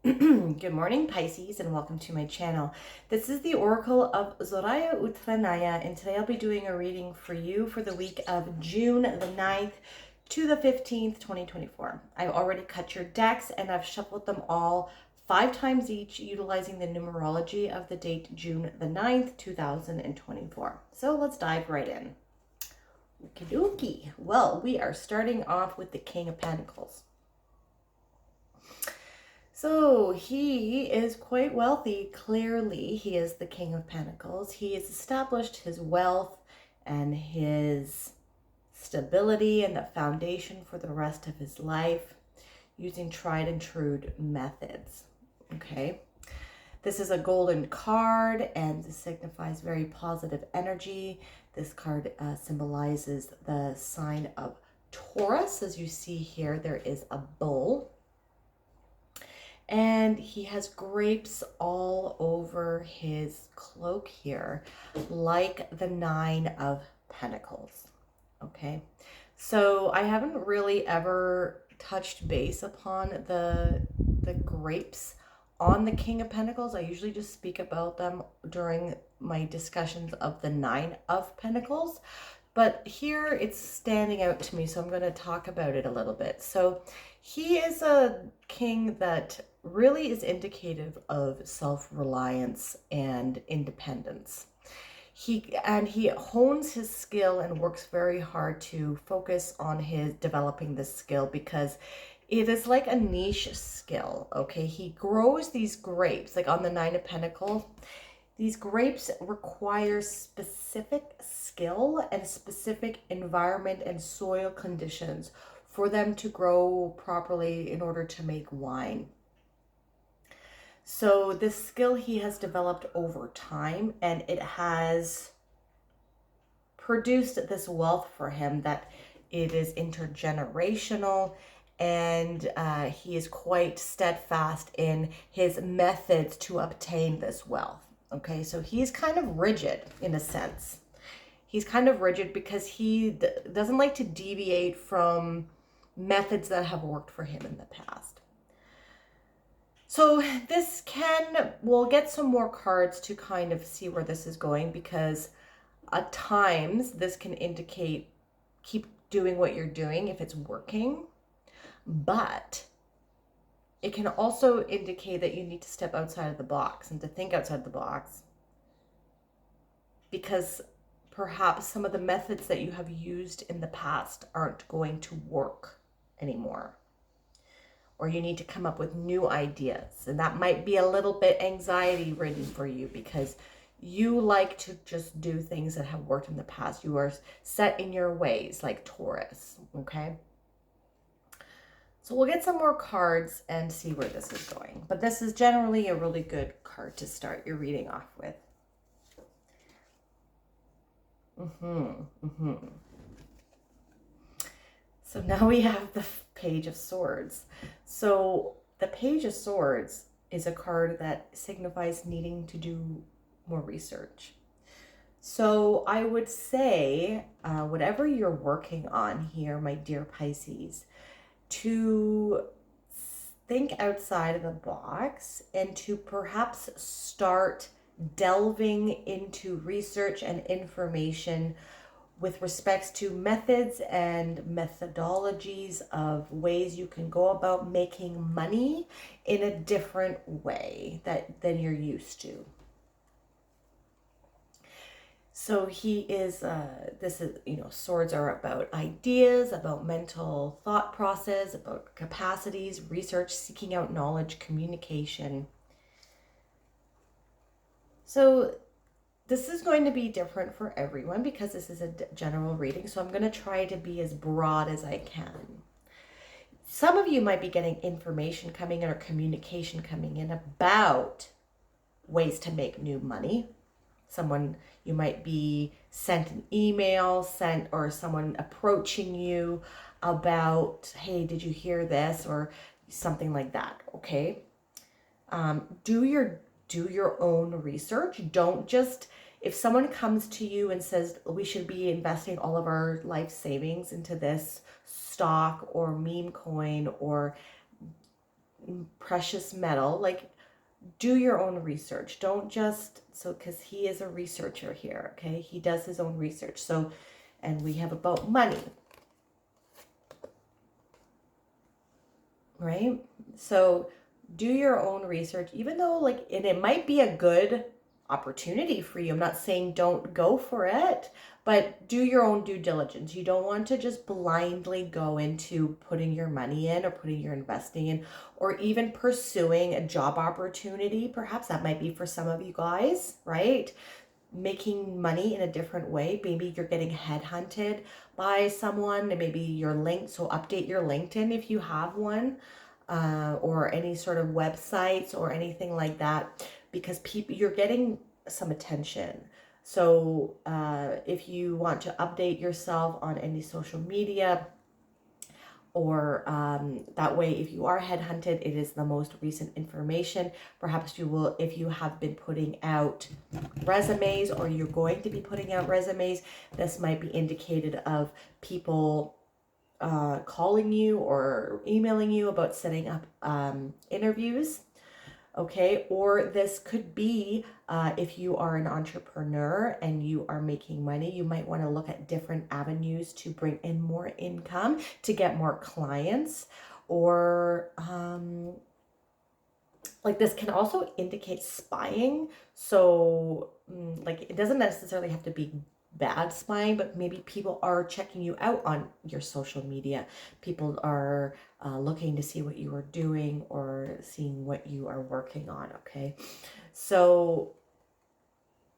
Good morning, Pisces, and welcome to my channel. This is the Oracle of Zoraya Utranaya, and today I'll be doing a reading for you for the week of June the 9th to the 15th, 2024. I've already cut your decks, and I've shuffled them all 5 times each, utilizing the numerology of the date June the 9th, 2024. So let's dive right in. Okie dokie. Well, we are starting off with the King of Pentacles. So he is quite wealthy. Clearly, he is the King of Pentacles. He has established his wealth and his stability and the foundation for the rest of his life using tried and true methods. Okay. This is a golden card and this signifies very positive energy. This card symbolizes the sign of Taurus. As you see here, there is a bull. And he has grapes all over his cloak here, like the 9 of Pentacles. Okay, so I haven't really ever touched base upon the grapes on the King of Pentacles. I usually just speak about them during my discussions of the 9 of Pentacles. But here it's standing out to me, so I'm going to talk about it a little bit. So he is a king that really is indicative of self-reliance and independence. He hones his skill and works very hard to focus on his developing this skill because it is like a niche skill. Okay, he grows these grapes like on the 9 of Pentacles. These grapes require specific skill and specific environment and soil conditions for them to grow properly in order to make wine. So this skill he has developed over time, and it has produced this wealth for him that it is intergenerational, and he is quite steadfast in his methods to obtain this wealth. Okay, so he's kind of rigid in a sense. He's kind of rigid because he doesn't like to deviate from methods that have worked for him in the past. So this we'll get some more cards to kind of see where this is going, because at times this can indicate keep doing what you're doing if it's working, but it can also indicate that you need to step outside of the box and to think outside the box, because perhaps some of the methods that you have used in the past aren't going to work anymore, or you need to come up with new ideas. And that might be a little bit anxiety ridden for you because you like to just do things that have worked in the past. You are set in your ways like Taurus. Okay, so we'll get some more cards and see where this is going. But this is generally a really good card to start your reading off with. So now we have the Page of Swords. So the Page of Swords is a card that signifies needing to do more research. So I would say, whatever you're working on here, my dear Pisces, to think outside of the box and to perhaps start delving into research and information with respects to methods and methodologies of ways you can go about making money in a different way than you're used to. So he is, this is, swords are about ideas, about mental thought process, about capacities, research, seeking out knowledge, communication. So this is going to be different for everyone because this is a general reading. So I'm going to try to be as broad as I can. Some of you might be getting information coming in or communication coming in about ways to make new money. You might be sent an email, or someone approaching you about, hey, did you hear this? Or something like that, okay? Do your own research. Don't just, if someone comes to you and says, we should be investing all of our life savings into this stock or meme coin or precious metal, like do your own research. Don't just, so, because he is a researcher here, okay? He does his own research. So, and we have about money, right? So do your own research, even though like, and it might be a good opportunity for you. I'm not saying don't go for it, but do your own due diligence. You don't want to just blindly go into putting your money in or putting your investing in or even pursuing a job opportunity. Perhaps that might be for some of you guys, right? Making money in a different way. Maybe you're getting headhunted by someone and maybe you're linked. So update your LinkedIn if you have one, or any sort of websites or anything like that, because people, you're getting some attention. So if you want to update yourself on any social media, or that way, if you are headhunted, it is the most recent information. Perhaps you will, if you have been putting out resumes or you're going to be putting out resumes, this might be indicated of people calling you or emailing you about setting up interviews. Okay, or this could be if you are an entrepreneur and you are making money, you might want to look at different avenues to bring in more income, to get more clients, or like this can also indicate spying. So like it doesn't necessarily have to be bad spying, but maybe people are checking you out on your social media. People are looking to see what you are doing or seeing what you are working on. Okay, so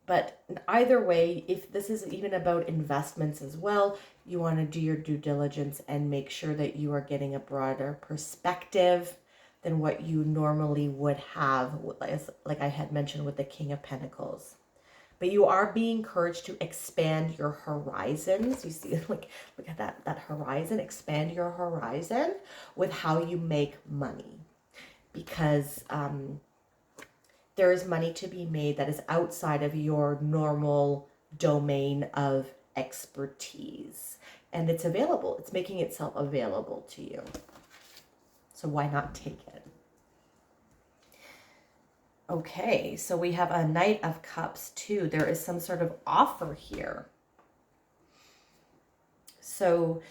but either way, if this is even about investments as well, you want to do your due diligence and make sure that you are getting a broader perspective than what you normally would have, like I had mentioned with the King of Pentacles. But you are being encouraged to expand your horizons. You see, like, look at that horizon. Expand your horizon with how you make money, because there is money to be made that is outside of your normal domain of expertise, and it's available. It's making itself available to you. So why not take it? Okay, so we have a Knight of Cups too. There is some sort of offer here. So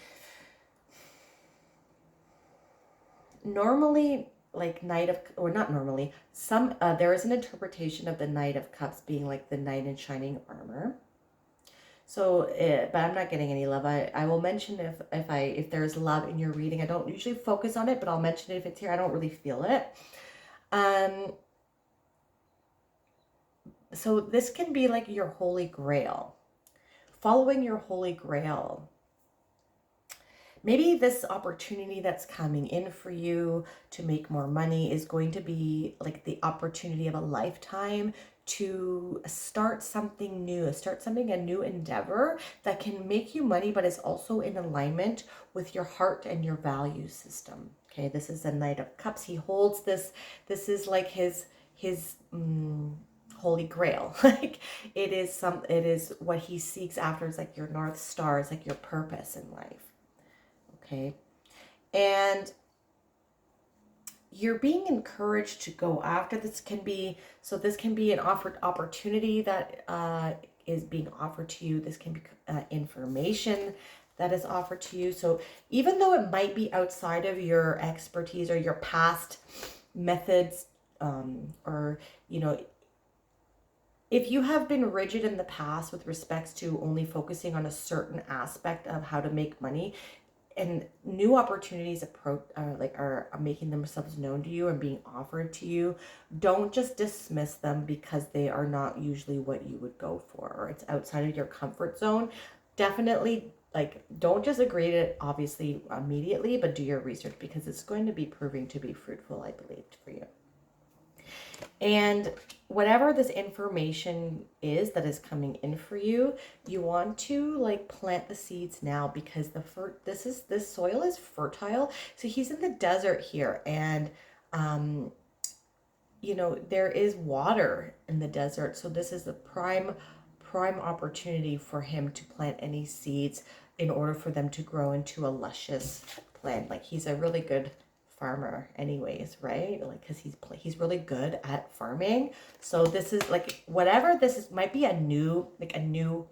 normally, like Knight of, or not normally, there is an interpretation of the Knight of Cups being like the knight in shining armor. So, but I'm not getting any love. I will mention if there's love in your reading. I don't usually focus on it, but I'll mention it if it's here. I don't really feel it. So this can be like your holy grail. Following your holy grail. Maybe this opportunity that's coming in for you to make more money is going to be like the opportunity of a lifetime to start something new, a new endeavor that can make you money, but is also in alignment with your heart and your value system. Okay, this is a Knight of Cups. He holds this. This is like his holy grail. Like it is what he seeks after. It's like your North Star. It's like your purpose in life. Okay, and you're being encouraged to go after this. This can be an offered opportunity that is being offered to you. This can be information that is offered to you. So even though it might be outside of your expertise or your past methods, or if you have been rigid in the past with respects to only focusing on a certain aspect of how to make money, and new opportunities are making themselves known to you and being offered to you, don't just dismiss them because they are not usually what you would go for, or it's outside of your comfort zone. Definitely, don't just agree to it, obviously, immediately, but do your research, because it's going to be proving to be fruitful, I believe, for you. And whatever this information is that is coming in for you, you want to plant the seeds now, because this soil is fertile. So he's in the desert here, and there is water in the desert. So this is the prime opportunity for him to plant any seeds in order for them to grow into a luscious plant. Like, he's a really good farmer anyways, right? Like, because he's really good at farming. So this is like, whatever this is, might be a new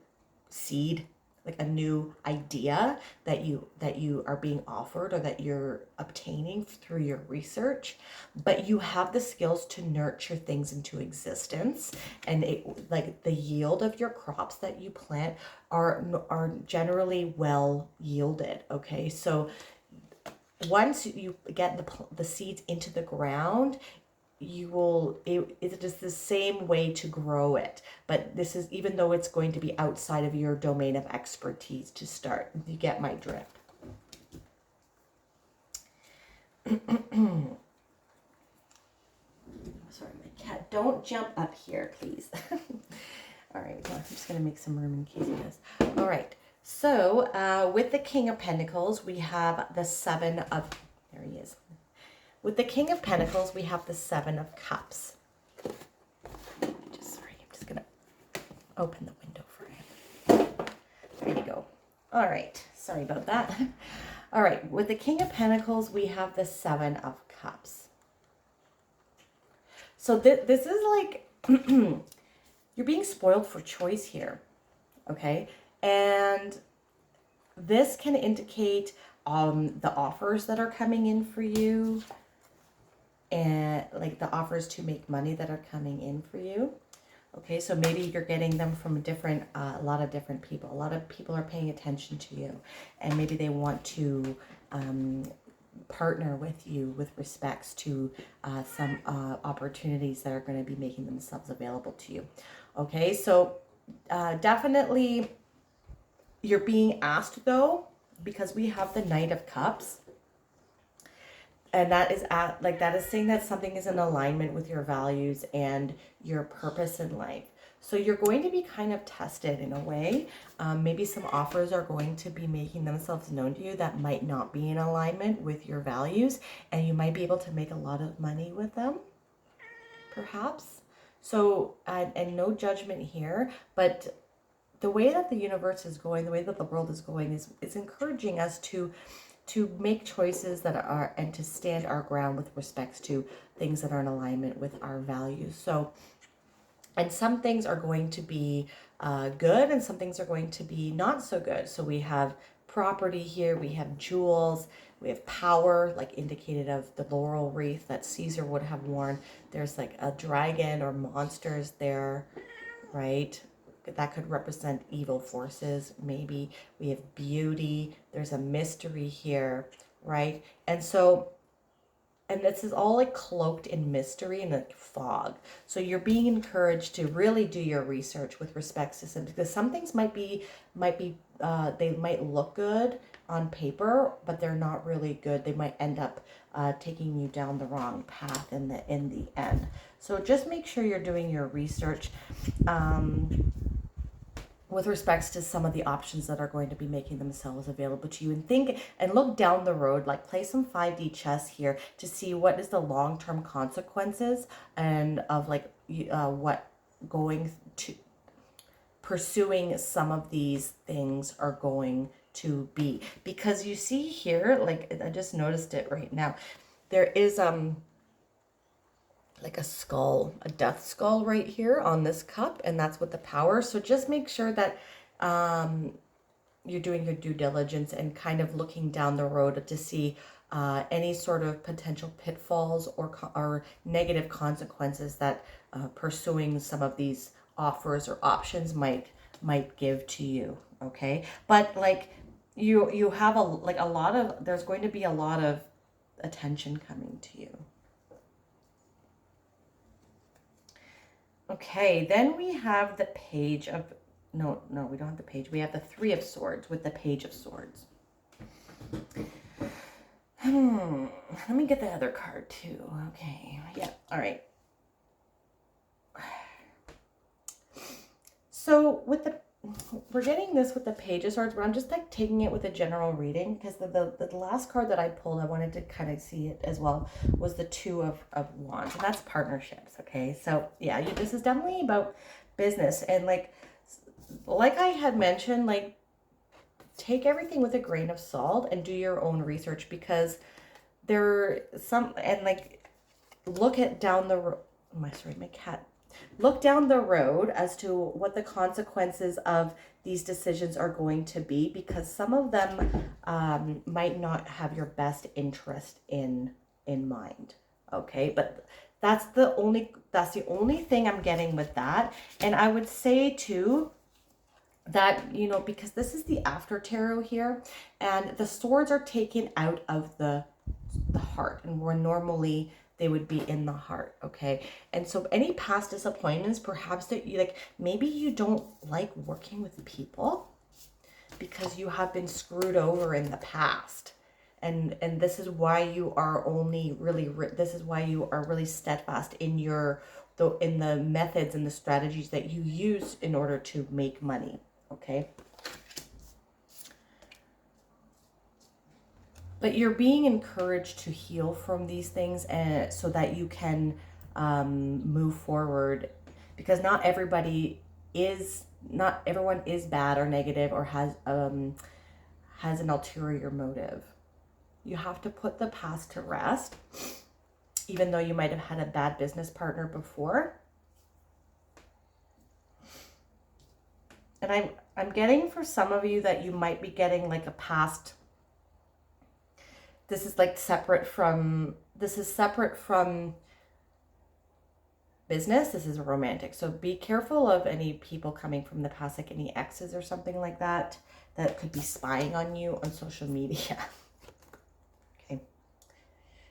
seed, like a new idea that you are being offered or that you're obtaining through your research, but you have the skills to nurture things into existence, and like the yield of your crops that you plant are generally well yielded. Okay, so once you get the seeds into the ground, it is the same way to grow it, but this is, even though it's going to be outside of your domain of expertise to start. You get my drift. Sorry, my cat, don't jump up here, please. All right, well, I'm just going to make some room in case it does. All right, so with the King of Pentacles, we have the Seven of, there he is. With the King of Pentacles, we have the Seven of Cups. I'm just going to open the window for him. There you go. All right, sorry about that. All right, with the King of Pentacles, we have the Seven of Cups. So this is like, you're being spoiled for choice here, okay? And this can indicate the offers that are coming in for you, and like the offers to make money that are coming in for you. Okay, so maybe you're getting them from a lot of different people. A lot of people are paying attention to you, and maybe they want to partner with you with respects to some opportunities that are going to be making themselves available to you. Okay, so definitely you're being asked, though, because we have the Knight of Cups. And that is saying that something is in alignment with your values and your purpose in life. So you're going to be kind of tested in a way. Maybe some offers are going to be making themselves known to you that might not be in alignment with your values, and you might be able to make a lot of money with them, perhaps. So, and no judgment here, but the way that the universe is going, the way that the world is going is encouraging us to make choices that are, and to stand our ground with respects to things that are in alignment with our values. So, and some things are going to be good, and some things are going to be not so good. So we have property here, we have jewels, we have power, like indicated of the laurel wreath that Caesar would have worn. There's like a dragon or monsters there, right? That could represent evil forces. Maybe we have beauty. There's a mystery here, right? And so, and this is all like cloaked in mystery and like fog. So you're being encouraged to really do your research with respect to some, because some things might be they might look good on paper, but they're not really good. They might end up taking you down the wrong path in the end. So just make sure you're doing your research with respects to some of the options that are going to be making themselves available to you, and think and look down the road, like play some 5D chess here to see what is the long-term consequences and of like what going to pursuing some of these things are going to be. Because you see here, like I just noticed it right now, there is like a skull, a death skull right here on this cup, and that's with the power. So just make sure that you're doing your due diligence and kind of looking down the road to see any sort of potential pitfalls or negative consequences that pursuing some of these offers or options might give to you. Okay, but like you have there's going to be a lot of attention coming to you. Okay, then we have the Page of, no, we don't have the Page. We have the Three of Swords with the Page of Swords. Let me get the other card too. Okay, yeah, all right. So we're getting this with the Page of Swords, but I'm just like taking it with a general reading, because the last card that I pulled, I wanted to kind of see it as well, was the Two of Wands, and that's partnerships. Okay, so yeah, this is definitely about business, and like I had mentioned, like take everything with a grain of salt and do your own research, because there some, and like, look at down the road. My cat. Look down the road as to what the consequences of these decisions are going to be, because some of them might not have your best interest in mind. Okay, but that's the only thing I'm getting with that. And I would say too that, you know, because this is the after tarot here, and the swords are taken out of the heart, and where normally they would be in the heart. Okay, and so any past disappointments, perhaps that you like, maybe you don't like working with people because you have been screwed over in the past, and this is why you are only really this is why you are really steadfast in in the methods and the strategies that you use in order to make money. Okay, but you're being encouraged to heal from these things, and so that you can move forward, because not everyone is bad or negative or has an ulterior motive. You have to put the past to rest, even though you might have had a bad business partner before. And I'm getting for some of you that you might be getting like a past. This is like separate from business. This is romantic. So be careful of any people coming from the past, like any exes or something like that, that could be spying on you on social media. Okay.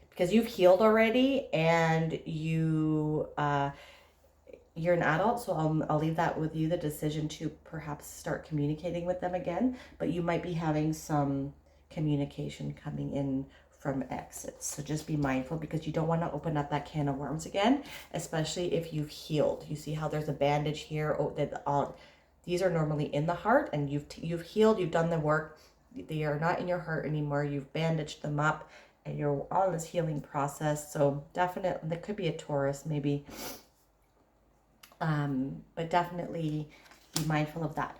Because you've healed already, and you're an adult, so I'll leave that with you, the decision to perhaps start communicating with them again, but you might be having some communication coming in from exits. So just be mindful, because you don't want to open up that can of worms again, especially if you've healed. You see how there's a bandage here? These are normally in the heart, and you've healed, you've done the work. They are not in your heart anymore. You've bandaged them up, and you're on this healing process. So definitely, there could be a Taurus maybe. But definitely be mindful of that.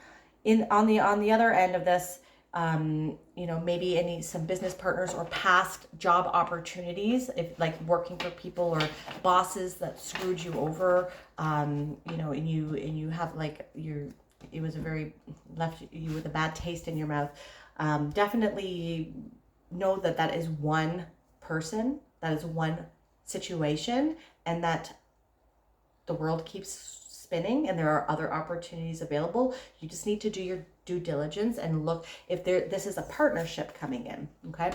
On the other end of this, you know, maybe some business partners or past job opportunities, if like working for people or bosses that screwed you over, you know, and you have like it was left you with a bad taste in your mouth. Definitely know that is one person, that is one situation, and that the world keeps spinning and there are other opportunities available. You just need to do your due diligence and look if this is a partnership coming in. Okay,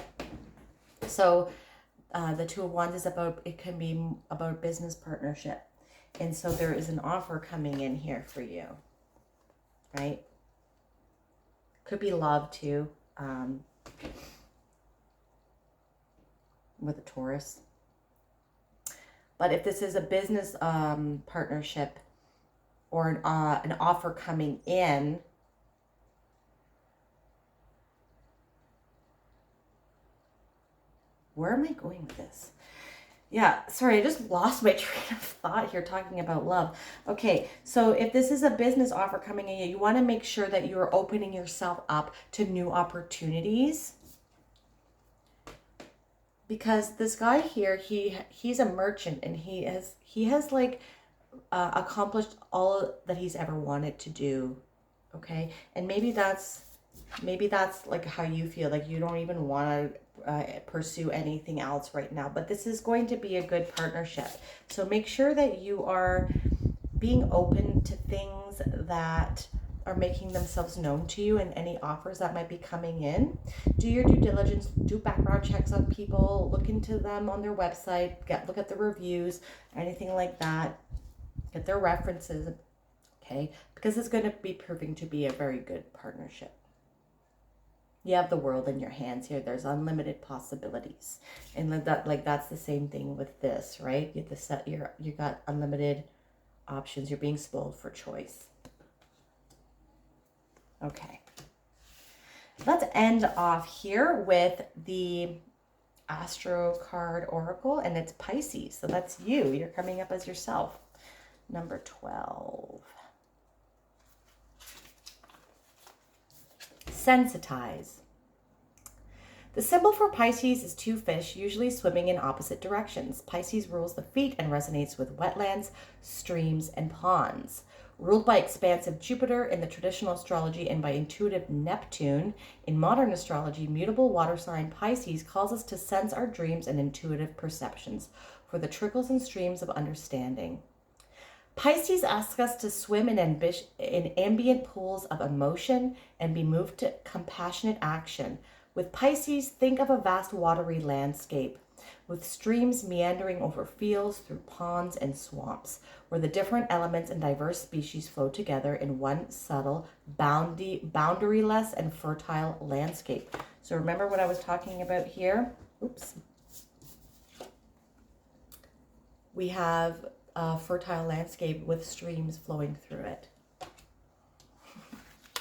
so the Two of Wands it can be about business partnership, and so there is an offer coming in here for you, right? Could be love too, with a Taurus. But if this is a business partnership or an offer coming in, where am I going with this? Yeah, sorry, I just lost my train of thought here talking about love. Okay, so if this is a business offer coming in, you want to make sure that you're opening yourself up to new opportunities. Because this guy here, he's a merchant, and he has like accomplished all that he's ever wanted to do. Okay, and maybe that's like how you feel, like you don't even want to pursue anything else right now, but this is going to be a good partnership. So make sure that you are being open to things that are making themselves known to you, and any offers that might be coming in. Do your due diligence, do background checks on people, look into them on their website, look at the reviews, anything like that, get their references, okay? Because it's going to be proving to be a very good partnership. You have the world in your hands here. There's unlimited possibilities, and that's the same thing with this, right? You got unlimited options. You're being spoiled for choice. Okay, let's end off here with the Astro card Oracle, and it's Pisces. So that's you. You're coming up as yourself. Number 12. Sensitize. The symbol for Pisces is two fish, usually swimming in opposite directions. Pisces rules the feet and resonates with wetlands, streams, and ponds. Ruled by expansive Jupiter in the traditional astrology and by intuitive Neptune in modern astrology, mutable water sign Pisces calls us to sense our dreams and intuitive perceptions for the trickles and streams of understanding. Pisces asks us to swim in ambient pools of emotion and be moved to compassionate action. With Pisces, think of a vast watery landscape with streams meandering over fields, through ponds and swamps, where the different elements and diverse species flow together in one subtle, boundaryless, and fertile landscape. So remember what I was talking about here? Oops. We have a fertile landscape with streams flowing through it.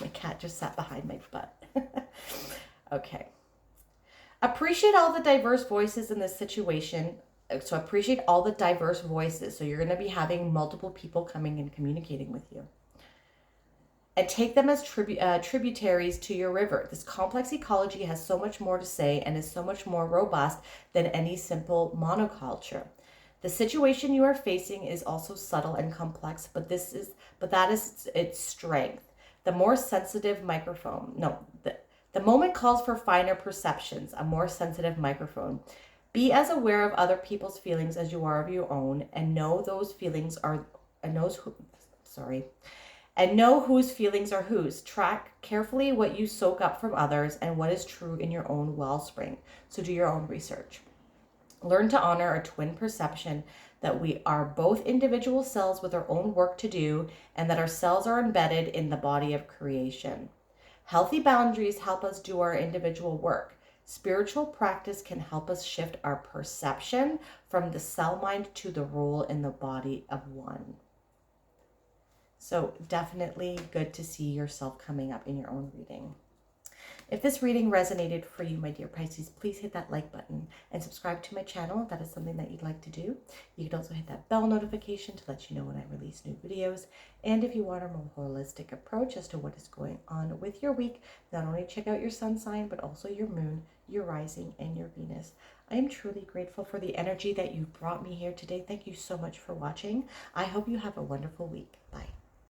My cat just sat behind my butt. Okay. Appreciate all the diverse voices in this situation. So appreciate all the diverse voices. So you're going to be having multiple people coming and communicating with you. And take them as tributaries to your river. This complex ecology has so much more to say and is so much more robust than any simple monoculture. The situation you are facing is also subtle and complex, but that is its strength. The more sensitive microphone. No, the moment calls for finer perceptions, a more sensitive microphone. Be as aware of other people's feelings as you are of your own, and know those feelings are, and know whose feelings are whose. Track carefully what you soak up from others and what is true in your own wellspring. So do your own research. Learn to honor a twin perception that we are both individual cells with our own work to do, and that our cells are embedded in the body of creation. Healthy boundaries help us do our individual work. Spiritual practice can help us shift our perception from the cell mind to the role in the body of one. So definitely good to see yourself coming up in your own reading. If this reading resonated for you, my dear Pisces, please hit that like button and subscribe to my channel if that is something that you'd like to do. You can also hit that bell notification to let you know when I release new videos. And if you want a more holistic approach as to what is going on with your week, not only check out your sun sign, but also your moon, your rising, and your Venus. I am truly grateful for the energy that you brought me here today. Thank you so much for watching. I hope you have a wonderful week. Bye.